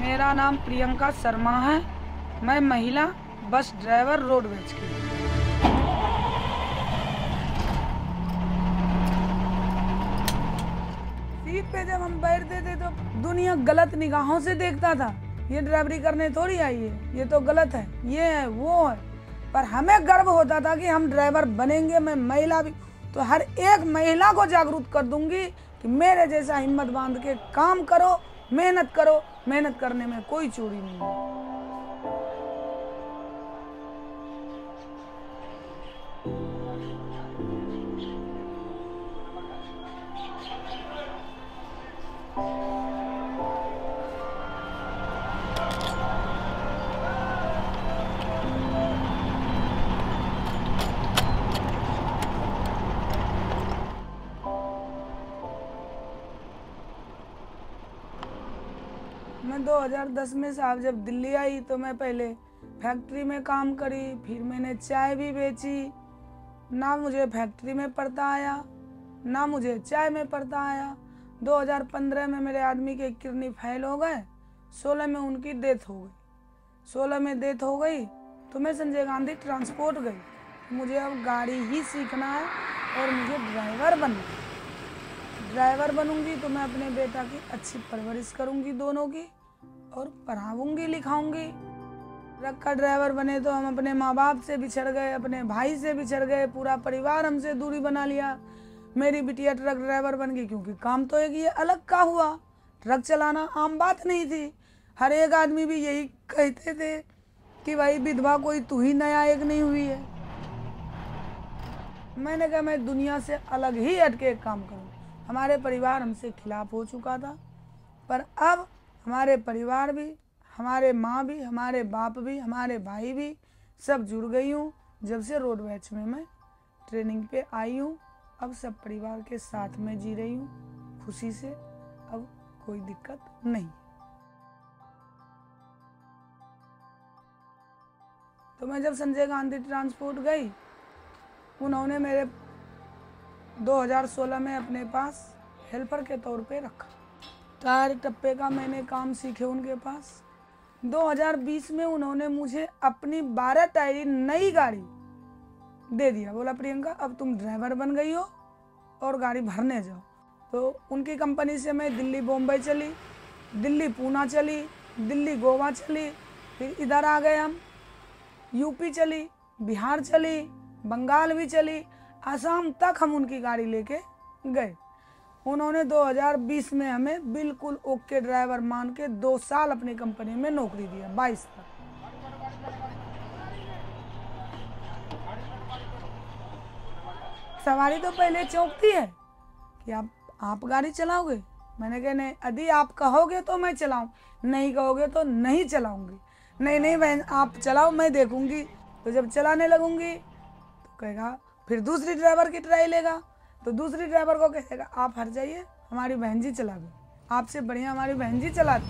मेरा नाम प्रियंका शर्मा है। मैं महिला बस ड्राइवर रोडवेज की। सीट पे जब हम बैठते थे तो दुनिया गलत निगाहों से देखता था। ये ड्राइवरी करने थोड़ी आई है, ये तो गलत है, ये है वो है। पर हमें गर्व होता था कि हम ड्राइवर बनेंगे। मैं महिला भी तो हर एक महिला को जागरूक कर दूंगी कि मेरे जैसा हिम्मत बांध के काम करो, मेहनत करो। मेहनत करने में कोई चोरी नहीं है। मैं 2010 में साहब जब दिल्ली आई तो मैं पहले फैक्ट्री में काम करी, फिर मैंने चाय भी बेची। ना मुझे फैक्ट्री में पड़ता आया, ना मुझे चाय में पड़ता आया। 2015 में मेरे आदमी के किडनी फेल हो गए, 16 में उनकी डेथ हो गई। 16 में डेथ हो गई तो मैं संजय गांधी ट्रांसपोर्ट गई। मुझे अब गाड़ी ही सीखना है और मुझे ड्राइवर बनना है। ड्राइवर बनूंगी तो मैं अपने बेटा की अच्छी परवरिश करूंगी दोनों की, और पढ़ाऊंगी लिखाऊंगी। ट्रक का ड्राइवर बने तो हम अपने माँ बाप से बिछड़ गए, अपने भाई से बिछड़ गए, पूरा परिवार हमसे दूरी बना लिया। मेरी बिटिया ट्रक ड्राइवर बन गई क्योंकि काम तो एक ये अलग का हुआ। ट्रक चलाना आम बात नहीं थी। हर एक आदमी भी यही कहते थे कि भाई विधवा कोई तू ही नया एक नहीं हुई है। मैंने कहा मैं दुनिया से अलग ही हटके एक काम करूँ। हमारे परिवार हमसे खिलाफ हो चुका था, पर अब हमारे परिवार भी, हमारे माँ भी, हमारे बाप भी, हमारे भाई भी सब जुड़ गई हूँ। जब से रोडवेज में मैं ट्रेनिंग पे आई हूँ, अब सब परिवार के साथ में जी रही हूँ खुशी से। अब कोई दिक्कत नहीं। तो मैं जब संजय गांधी ट्रांसपोर्ट गई, उन्होंने मेरे 2016 में अपने पास हेल्पर के तौर पे रखा। टायर टप्पे का मैंने काम सीखे उनके पास। 2020 में उन्होंने मुझे अपनी 12 टायरी नई गाड़ी दे दिया। बोला प्रियंका अब तुम ड्राइवर बन गई हो और गाड़ी भरने जाओ। तो उनकी कंपनी से मैं दिल्ली बॉम्बे चली, दिल्ली पूना चली, दिल्ली गोवा चली, फिर इधर आ गए हम, यूपी चली, बिहार चली, बंगाल भी चली, आसाम तक हम उनकी गाड़ी लेके गए। उन्होंने 2020 में हमें बिल्कुल ओके ड्राइवर मान के 2 साल अपनी कंपनी में नौकरी दिया, 22 तक। सवारी तो पहले चौंकती है कि आप गाड़ी चलाओगे। मैंने कहा नहीं, यदि आप कहोगे तो मैं चलाऊं, नहीं कहोगे तो नहीं चलाऊंगी। नहीं बहन आप चलाओ, मैं देखूंगी। तो जब चलाने लगूंगी तो कहेगा फिर दूसरी ड्राइवर की ट्राई लेगा, तो दूसरी ड्राइवर को कहेगा आप हट जाइए, हमारी बहन जी चला गई, आपसे बढ़िया हमारी बहन जी चलाती।